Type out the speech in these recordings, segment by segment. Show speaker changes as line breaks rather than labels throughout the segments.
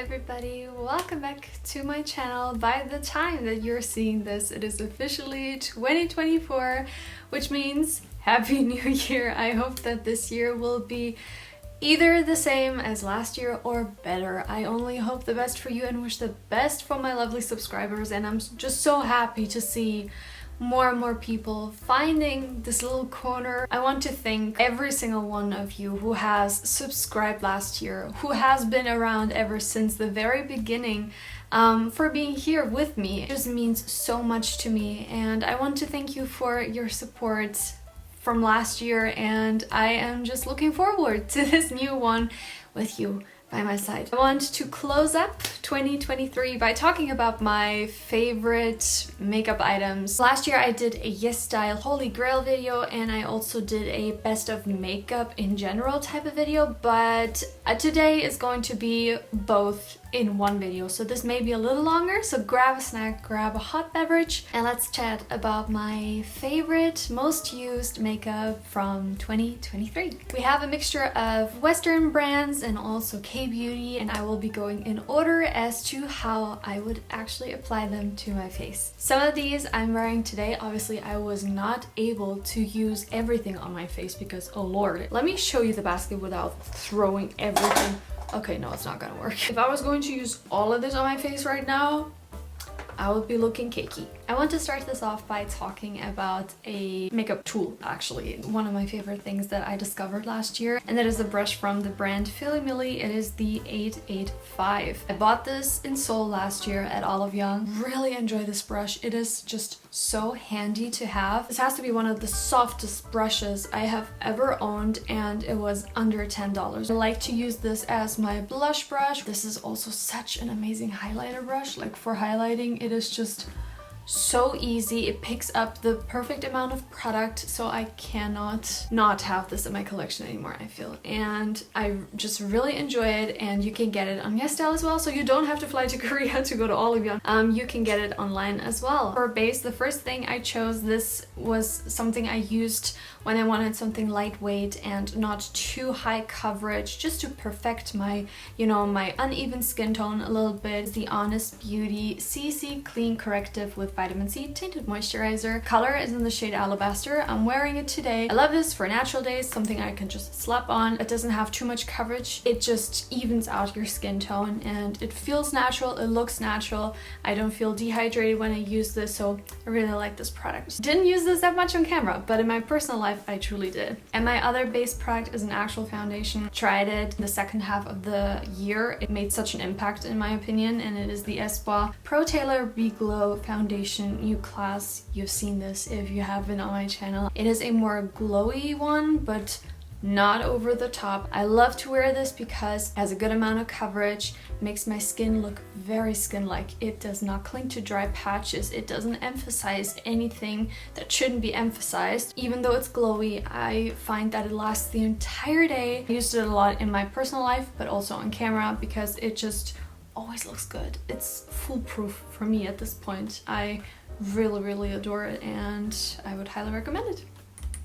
everybody, welcome back to my channel. By the time that you're seeing this, it is officially 2024, which means Happy New Year. I hope that this year will be either the same as last year or better. I only hope the best for you and wish the best for my lovely subscribers, and I'm just so happy to see more and more people finding this little corner. I want to thank every single one of you who has subscribed last year, who has been around ever since the very beginning, for being here with me. It just means so much to me, and I want to thank you for your support from last year, and I am just looking forward to this new one with you by my side. I want to close up 2023 by talking about my favorite makeup items. Last year I did a YesStyle Holy Grail video, and I also did a best of makeup in general type of video, but today is going to be both in one video, so this may be a little longer, so grab a snack, grab a hot beverage, and let's chat about my favorite, most used makeup from 2023. We have a mixture of Western brands and also kbeauty, and I will be going in order as to how I would actually apply them to my face. Some of these I'm wearing today. Obviously I was not able to use everything on my face because, oh lord, let me show you the basket without throwing everything. Okay, no, it's not gonna work. If I was going to use all of this on my face right now, I would be looking cakey. I want to start this off by talking about a makeup tool, actually. One of my favorite things that I discovered last year, and that is a brush from the brand Philly Millie. It is the 885. I bought this in Seoul last year at Olive Young. Really enjoy this brush. It is just so handy to have. This has to be one of the softest brushes I have ever owned, and it was under $10. I like to use this as my blush brush. This is also such an amazing highlighter brush. Like, for highlighting, it is just so easy. It picks up the perfect amount of product, so I cannot not have this in my collection anymore, I feel. And I just really enjoy it, and you can get it on YesStyle as well, so you don't have to fly to Korea to go to Olive Young. You can get it online as well. For base, the first thing I chose, this was something I used when I wanted something lightweight and not too high coverage, just to perfect my, my uneven skin tone a little bit. It's the Honest Beauty CC Clean Corrective with Vitamin C Tinted Moisturizer. Color is in the shade Alabaster. I'm wearing it today. I love this for natural days, something I can just slap on. It doesn't have too much coverage. It just evens out your skin tone, and it feels natural, it looks natural. I don't feel dehydrated when I use this, so I really like this product. Didn't use this that much on camera, but in my personal life I truly did. And my other base product is an actual foundation. Tried it in the second half of the year. It made such an impact in my opinion, and it is the YesStyle Pro Tailor Glow Foundation new class. You've seen this if you have been on my channel. It is a more glowy one, but not over the top. I love to wear this because it has a good amount of coverage, makes my skin look very skin-like. It does not cling to dry patches. It doesn't emphasize anything that shouldn't be emphasized. Even though it's glowy, I find that it lasts the entire day. I used it a lot in my personal life, but also on camera, because it just always looks good. It's foolproof for me at this point. I really adore it, and I would highly recommend it.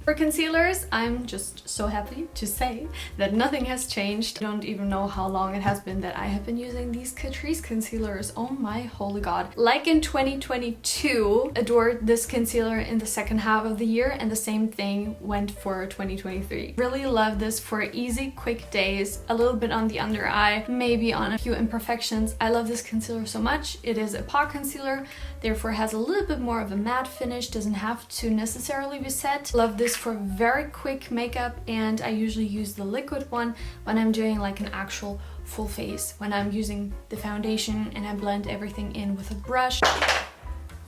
For concealers, I'm just so happy to say that nothing has changed. I don't even know how long it has been that I have been using these Catrice concealers. Oh my holy god. Like in 2022, adored this concealer in the second half of the year, and the same thing went for 2023. Really love this for easy, quick days, a little bit on the under eye, maybe on a few imperfections. I love this concealer so much. It is a pot concealer, therefore has a little bit more of a matte finish, doesn't have to necessarily be set. Love this for very quick makeup, and I usually use the liquid one when I'm doing like an actual full face, when I'm using the foundation and I blend everything in with a brush.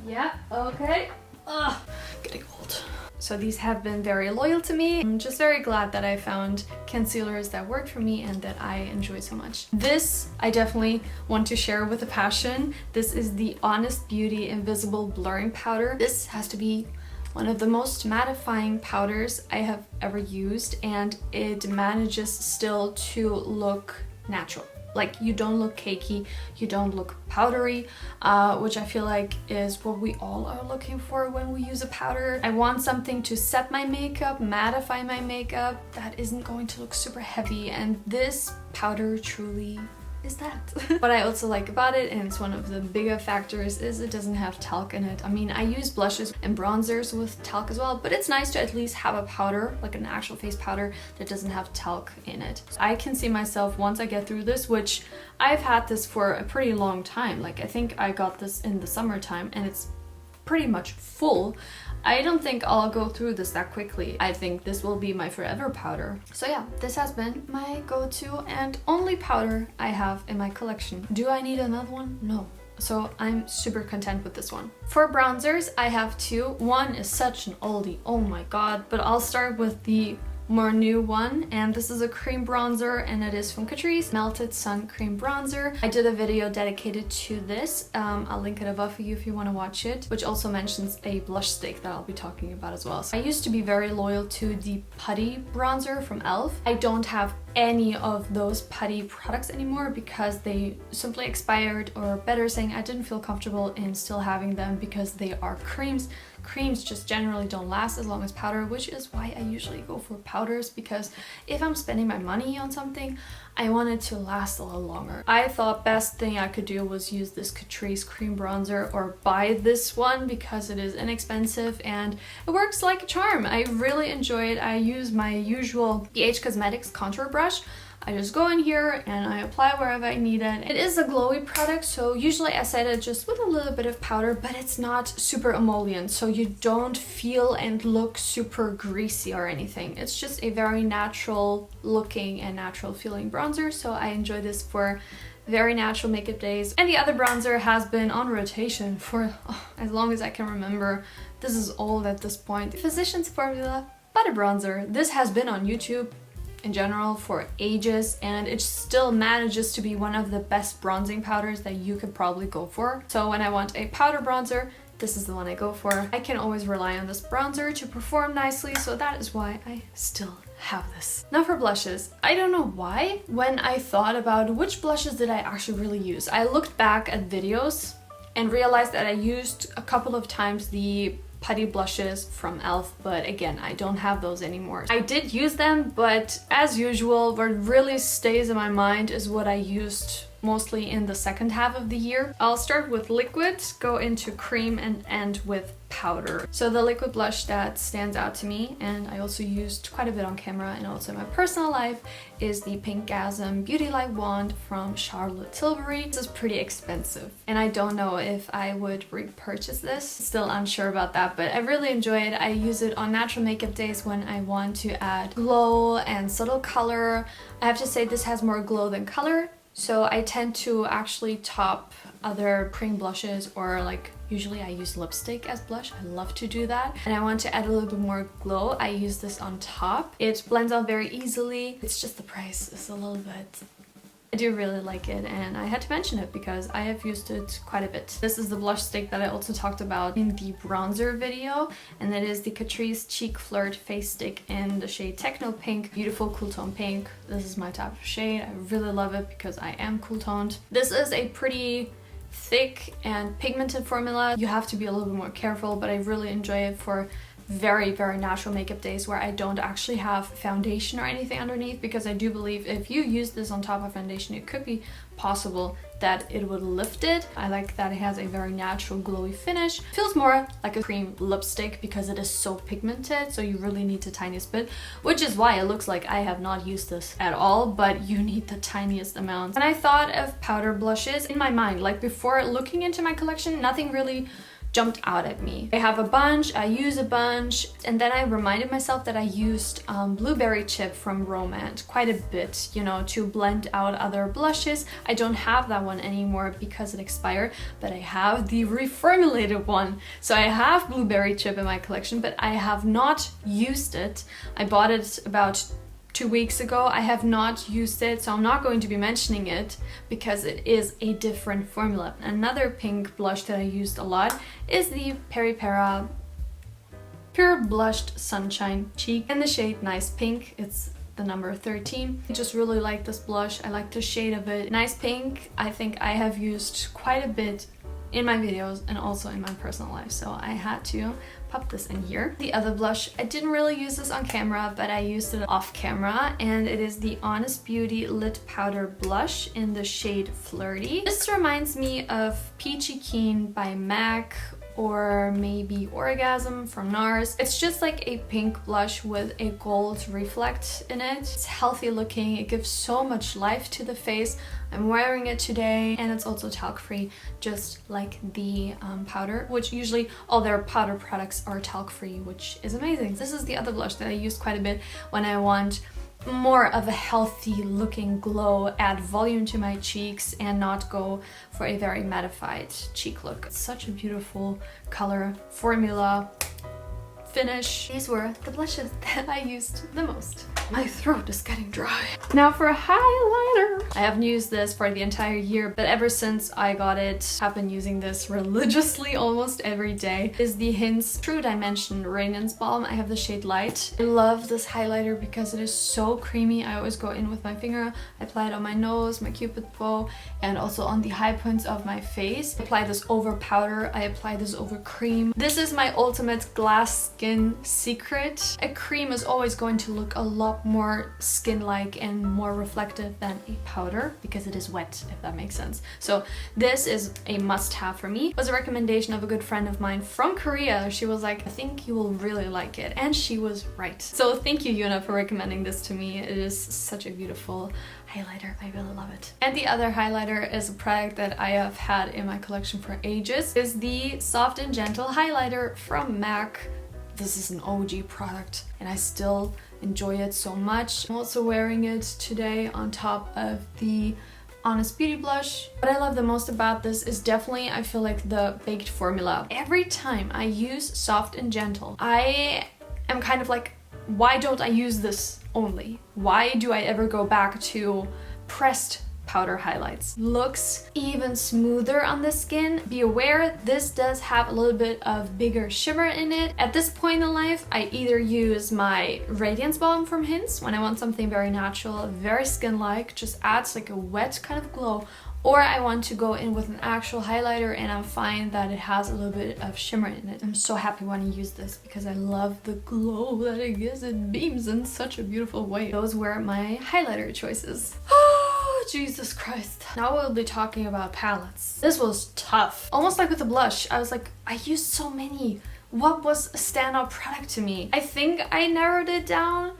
Yeah, okay. Ugh, getting old. So these have been very loyal to me. I'm just very glad that I found concealers that worked for me and that I enjoy so much. This I definitely want to share with a passion. This is the Honest Beauty Invisible Blurring Powder. This has to be one of the most mattifying powders I have ever used, and it manages still to look natural. Like, you don't look cakey, you don't look powdery, which I feel like is what we all are looking for when we use a powder. I want something to set my makeup, mattify my makeup, that isn't going to look super heavy, and this powder truly is that? What I also like about it, and it's one of the bigger factors, is it doesn't have talc in it. I mean, I use blushes and bronzers with talc as well, but it's nice to at least have a powder, like an actual face powder that doesn't have talc in it. So I can see myself, once I get through this, which I've had this for a pretty long time, like I think I got this in the summertime and it's pretty much full. I don't think I'll go through this that quickly. I think this will be my forever powder. So yeah, this has been my go-to and only powder I have in my collection. Do I need another one? No. So I'm super content with this one. For bronzers, I have two. One is such an oldie, oh my god, but I'll start with the more new one, and this is a cream bronzer, and it is from Catrice, Melted Sun Cream Bronzer. I did a video dedicated to this. I'll link it above for you if you want to watch it, which also mentions a blush stick that I'll be talking about as well. So I used to be very loyal to the putty bronzer from e.l.f. I don't have any of those putty products anymore because they simply expired, or better saying, I didn't feel comfortable in still having them because they are creams. Creams just generally don't last as long as powder, which is why I usually go for powders, because if I'm spending my money on something, I want it to last a little longer. I thought best thing I could do was use this Catrice cream bronzer or buy this one because it is inexpensive and it works like a charm. I really enjoy it. I use my usual BH Cosmetics contour brush. I just go in here and I apply wherever I need it. It is a glowy product, so usually I set it just with a little bit of powder, but it's not super emollient, so you don't feel and look super greasy or anything. It's just a very natural looking and natural feeling bronzer, so I enjoy this for very natural makeup days. And the other bronzer has been on rotation for as long as I can remember. This is old at this point. Physicians Formula Butter Bronzer. This has been on YouTube in general for ages, and it still manages to be one of the best bronzing powders that you could probably go for. So when I want a powder bronzer, this is the one I go for. I can always rely on this bronzer to perform nicely, so that is why I still have this. Now for blushes. I don't know why, when I thought about which blushes did I actually really use, I looked back at videos and realized that I used a couple of times the putty blushes from e.l.f., but again, I don't have those anymore. I did use them, but as usual, what really stays in my mind is what I used mostly in the second half of the year. I'll start with liquid, go into cream, and end with powder. So the liquid blush that stands out to me, and I also used quite a bit on camera and also in my personal life, is the Pinkgasm Beauty Light Wand from Charlotte Tilbury. This is pretty expensive, and I don't know if I would repurchase this. Still unsure about that, but I really enjoy it. I use it on natural makeup days when I want to add glow and subtle color. I have to say this has more glow than color. So I tend to actually top other cream blushes, or like usually I use lipstick as blush. I love to do that. And I want to add a little bit more glow. I use this on top. It blends out very easily. It's just the price is a little bit. I do really like it, and I had to mention it because I have used it quite a bit. This is the blush stick that I also talked about in the bronzer video, and that is the Catrice Cheek Flirt Face Stick in the shade Techno Pink. Beautiful cool tone pink. This is my type of shade. I really love it because I am cool toned. This is a pretty thick and pigmented formula. You have to be a little bit more careful, but I really enjoy it for very, very natural makeup days where I don't actually have foundation or anything underneath, because I do believe if you use this on top of foundation, it could be possible that it would lift it. I like that it has a very natural glowy finish. It feels more like a cream lipstick because it is so pigmented, so you really need the tiniest bit, which is why it looks like I have not used this at all, but you need the tiniest amount. When I thought of powder blushes in my mind, like before looking into my collection, nothing really jumped out at me. I have a bunch, I use a bunch, and then I reminded myself that I used Blueberry Chip from Romance quite a bit, you know, to blend out other blushes. I don't have that one anymore because it expired, but I have the reformulated one. So I have Blueberry Chip in my collection, but I have not used it. I bought it about 2 weeks ago. I have not used it, so I'm not going to be mentioning it because it is a different formula. Another pink blush that I used a lot is the Peripera Pure Blushed Sunshine Cheek in the shade Nice Pink. It's the number 13. I just really like this blush. I like the shade of it. Nice Pink, I think I have used quite a bit in my videos and also in my personal life, so I had to pop this in here. The other blush, I didn't really use this on camera, but I used it off camera, and it is the Honest Beauty Lit Powder Blush in the shade Flirty. This reminds me of Peachy Keen by MAC, or maybe Orgasm from NARS. It's just like a pink blush with a gold reflect in it. It's healthy looking, it gives so much life to the face. I'm wearing it today, and it's also talc free, just like the powder, which usually all their powder products are talc free, which is amazing. This is the other blush that I use quite a bit when I want more of a healthy looking glow, add volume to my cheeks and not go for a very mattified cheek look. It's such a beautiful color, formula, finish. These were the blushes that I used the most. My throat is getting dry. Now for a highlighter. I haven't used this for the entire year, but ever since I got it, I've been using this religiously almost every day. Is the Hints True Dimension Radiance Balm. I have the shade Light. I love this highlighter because it is so creamy. I always go in with my finger, I apply it on my nose, my cupid bow, and also on the high points of my face. I apply this over powder, I apply this over cream. This is my ultimate glass skin secret. A cream is always going to look a lot more skin-like and more reflective than a powder because it is wet, if that makes sense. So this is a must-have for me. It was a recommendation of a good friend of mine from Korea. She was like, I think you will really like it, and she was right. So thank you, Yuna, for recommending this to me. It is such a beautiful highlighter. I really love it. And the other highlighter is a product that I have had in my collection for ages. It is the Soft and Gentle highlighter from MAC. This is an OG product and I still enjoy it so much. I'm also wearing it today on top of the Honest Beauty blush. What I love the most about this is definitely, I feel like, the baked formula. Every time I use Soft and Gentle, I am kind of like, why don't I use this only? Why do I ever go back to pressed powder highlights? Looks even smoother on the skin. Be aware, this does have a little bit of bigger shimmer in it. At this point in life, I either use my Radiance Balm from Hints when I want something very natural, very skin-like, just adds like a wet kind of glow, or I want to go in with an actual highlighter and I find that it has a little bit of shimmer in it. I'm so happy when I use this because I love the glow that it gives. It beams in such a beautiful way. Those were my highlighter choices. Jesus Christ. Now we'll be talking about palettes. This was tough. Almost like with the blush. I was like, I used so many. What was a standout product to me? I think I narrowed it down.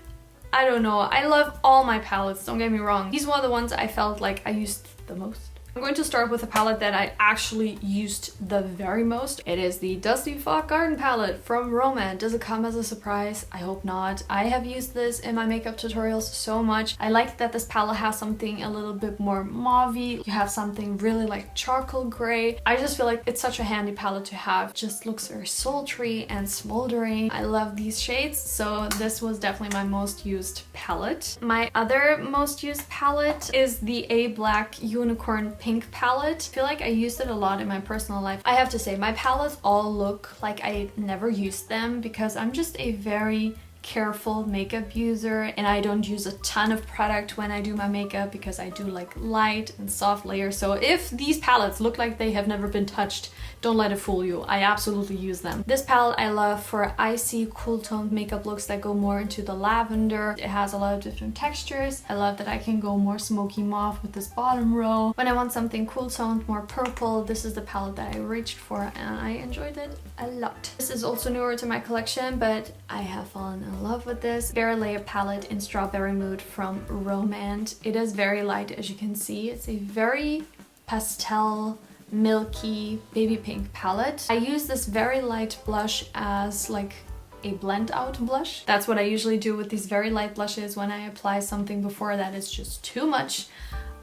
I don't know. I love all my palettes, don't get me wrong. These were the ones I felt like I used the most. I'm going to start with a palette that I actually used the very most. It is the Dusty Fog Garden palette from Romance. Does it come as a surprise? I hope not. I have used this in my makeup tutorials so much. I like that this palette has something a little bit more mauve-y. You have something really like charcoal gray. I just feel like it's such a handy palette to have. It just looks very sultry and smoldering. I love these shades, so this was definitely my most used palette. My other most used palette is the A Black Unicorn Pink palette. I feel like I used it a lot in my personal life. I have to say, my palettes all look like I never used them because I'm just a very careful makeup user and I don't use a ton of product when I do my makeup because I do like light and soft layers. So if these palettes look like they have never been touched, don't let it fool you. I absolutely use them. This palette I love for icy, cool toned makeup looks that go more into the lavender. It has a lot of different textures. I love that I can go more smoky mauve with this bottom row. When I want something cool toned, more purple, this is the palette that I reached for and I enjoyed it a lot. This is also newer to my collection, but I have fallen in love with this Bare Layer palette in Strawberry Mood from Romance. It is very light, as you can see. It's a very pastel, milky baby pink palette. I use this very light blush as like a blend out blush. That's what I usually do with these very light blushes when I apply something before that is just too much.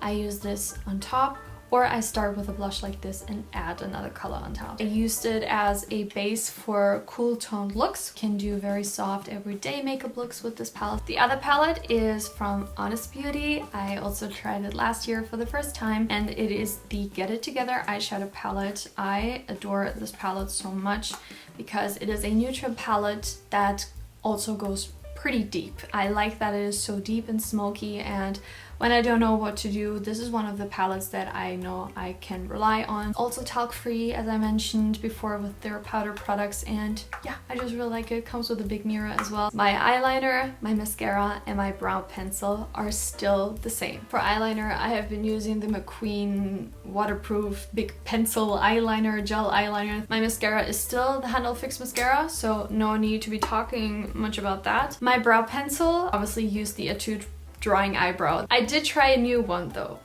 I use this on top, or I start with a blush like this and add another color on top. I used it as a base for cool toned looks. Can do very soft everyday makeup looks with this palette. The other palette is from Honest Beauty. I also tried it last year for the first time and it is the Get It Together eyeshadow palette. I adore this palette so much because it is a neutral palette that also goes pretty deep. I like that it is so deep and smoky, and when I don't know what to do, this is one of the palettes that I know I can rely on. Also talc free, as I mentioned before, with their powder products, and yeah, I just really like it. Comes with a big mirror as well. My eyeliner, my mascara, and my brow pencil are still the same. For eyeliner, I have been using the McQueen waterproof big pencil eyeliner, gel eyeliner. My mascara is still the Handle Fix mascara, so no need to be talking much about that. My brow pencil, obviously use the Etude Drawing Eyebrow. I did try a new one though,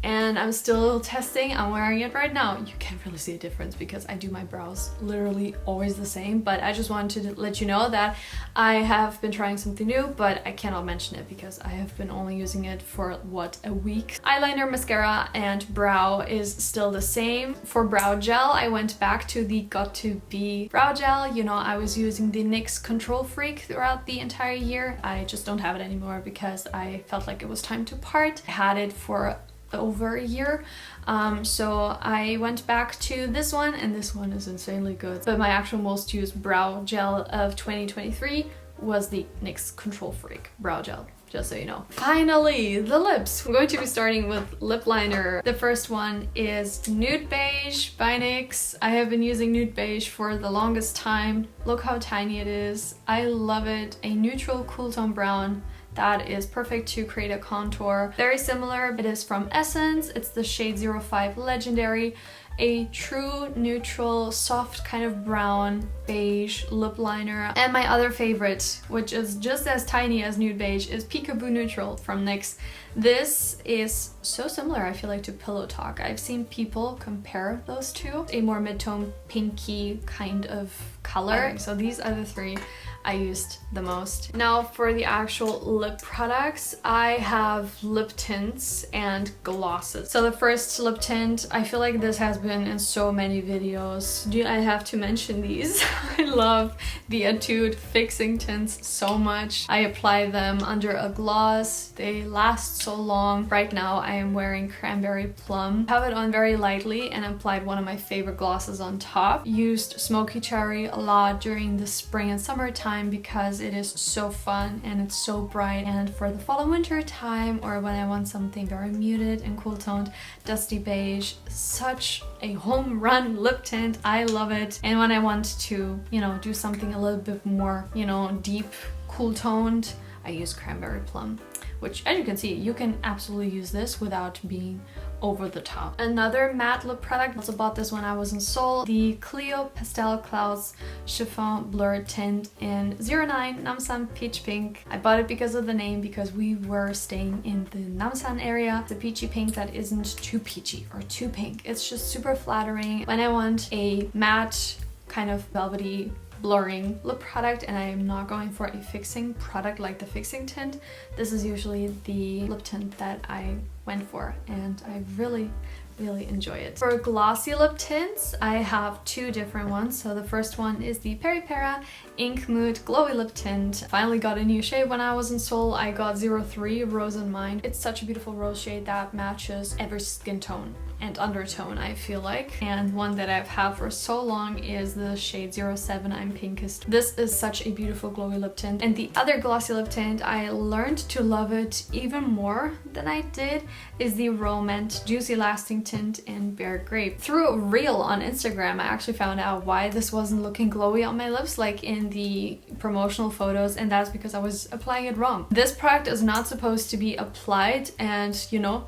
and I'm still testing. I'm wearing it right now. You can't really see a difference because I do my brows literally always the same, but I just wanted to let you know that I have been trying something new, but I cannot mention it because I have been only using it for what, a week. Eyeliner, mascara, and brow is still the same. For brow gel, I went back to the Got2b brow gel. You know, I was using the NYX Control Freak throughout the entire year. I just don't have it anymore because I felt like it was time to part. I had it for over a year, so I went back to this one, and this one is insanely good. But my actual most used brow gel of 2023 was the NYX Control Freak brow gel, just so you know. Finally, the lips. I'm going to be starting with lip liner. The first one is Nude Beige by NYX. I have been using Nude Beige for the longest time. Look how tiny it is. I love it. A neutral cool tone brown that is perfect to create a contour. Very similar, it is from Essence. It's the shade 05 Legendary. A true neutral, soft kind of brown beige lip liner. And my other favorite, which is just as tiny as Nude Beige, is Peekaboo Neutral from NYX. This is so similar, I feel like, to Pillow Talk. I've seen people compare those two. A more mid-tone pinky kind of color. So these are the three I used the most. Now for the actual lip products, I have lip tints and glosses. So the first lip tint, I feel like this has been in so many videos. Do I have to mention these? I love the Etude Fixing Tints so much. I apply them under a gloss. They last so long. Right now I am wearing Cranberry Plum. I have it on very lightly and applied one of my favorite glosses on top. Used Smoky Cherry a lot during the spring and summer time because it is so fun and it's so bright. And for the fall and winter time, or when I want something very muted and cool toned, Dusty Beige, such a home run lip tint. I love it. And when I want to, you know, do something a little bit more, you know, deep, cool toned, I use Cranberry Plum, which, as you can see, you can absolutely use this without being over the top. Another matte lip product, also bought this when I was in Seoul, the Clio Pastel Clouds Chiffon Blur Tint in 09 Namsan Peach Pink. I bought it because of the name, because we were staying in the Namsan area. The peachy pink that isn't too peachy or too pink. It's just super flattering. When I want a matte, kind of velvety, blurring lip product and I am not going for a fixing product like the fixing tint, this is usually the lip tint that I went for, and I really enjoy it. For glossy lip tints, I have two different ones. So the first one is the Peri Para Ink Mood Glowy Lip Tint. Finally got a new shade when I was in Seoul. I got 03 Rose in Mind. It's such a beautiful rose shade that matches every skin tone and undertone, I feel like. And one that I've had for so long is the shade 07 I'm Pinkest. This is such a beautiful glowy lip tint. And the other glossy lip tint, I learned to love it even more than I did, is the Romance Juicy Lasting Tint in Bare Grape. Through a reel on Instagram, I actually found out why this wasn't looking glowy on my lips like in the promotional photos, and that's because I was applying it wrong. This product is not supposed to be applied and, you know,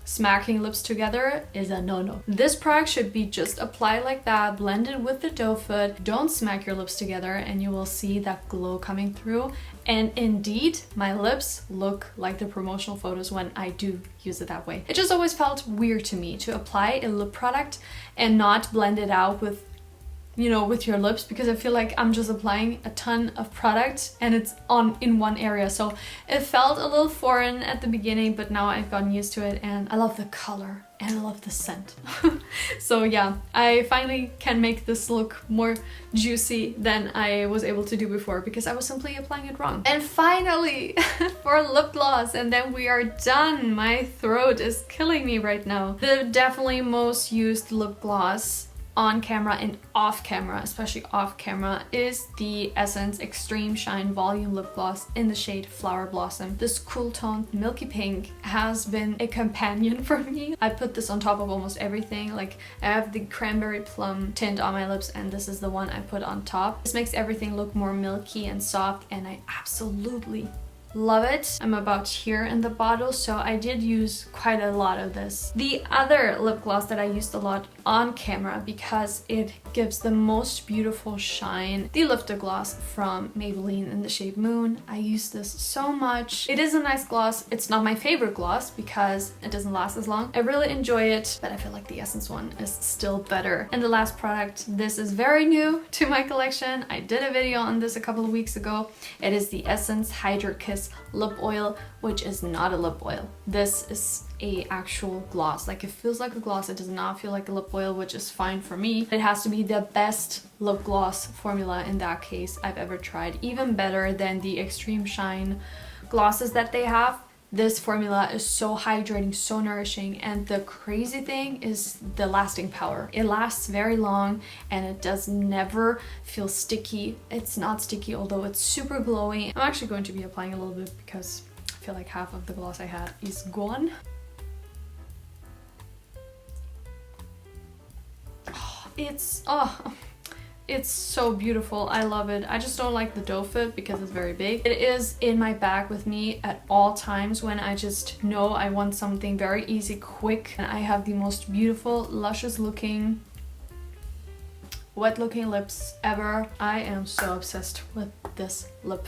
smacking lips together is a no-no. This product should be just applied like that, blended with the doe foot. Don't smack your lips together and you will see that glow coming through. And indeed, my lips look like the promotional photos when I do use it that way. It just always felt weird to me to apply a lip product and not blend it out with, you know, with your lips, because I feel like I'm just applying a ton of product and it's on in one area. So it felt a little foreign at the beginning, but now I've gotten used to it and I love the color and I love the scent. So yeah, I finally can make this look more juicy than I was able to do before because I was simply applying it wrong. And finally, for lip gloss, and then we are done. My throat is killing me right now. The definitely most used lip gloss on camera and off camera, especially off camera, is the Essence Extreme Shine Volume Lip Gloss in the shade Flower Blossom. This cool toned milky pink has been a companion for me. I put this on top of almost everything. Like, I have the cranberry plum tint on my lips, and this is the one I put on top. This makes everything look more milky and soft, and I absolutely love it. I'm about here in the bottle, so I did use quite a lot of this. The other lip gloss that I used a lot on camera because it gives the most beautiful shine, the Lifter Gloss from Maybelline in the shade Moon. I use this so much. It is a nice gloss. It's not my favorite gloss because it doesn't last as long. I really enjoy it, but I feel like the Essence one is still better. And the last product, this is very new to my collection. I did a video on this a couple of weeks ago. It is the Essence Hydra Kiss lip oil, which is not a lip oil. This is a actual gloss. Like, it feels like a gloss. It does not feel like a lip oil, which is fine for me. It has to be the best lip gloss formula in that case I've ever tried. Even better than the Extreme Shine glosses that they have. This formula is so hydrating, so nourishing, and the crazy thing is the lasting power. It lasts very long and it does never feel sticky. It's not sticky, although it's super glowy. I'm actually going to be applying a little bit because I feel like half of the gloss I had is gone. It's so beautiful. I love it. I just don't like the doe foot because it's very big. It is in my bag with me at all times when I just know I want something very easy, quick. And I have the most beautiful, luscious looking, wet looking lips ever. I am so obsessed with this lip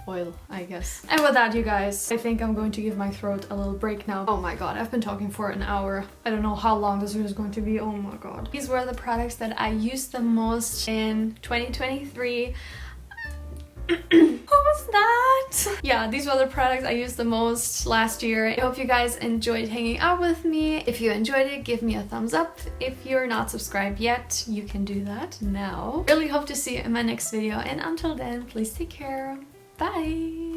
oil, I guess. And with that, you guys, I think I'm going to give my throat a little break now. Oh my god, I've been talking for an hour. I don't know how long this video is going to be. Oh my god. These were the products that I used the most in 2023. What was that? Yeah, these were the products I used the most last year. I hope you guys enjoyed hanging out with me. If you enjoyed it, give me a thumbs up. If you're not subscribed yet, you can do that now. Really hope to see you in my next video, and until then, please take care. Bye!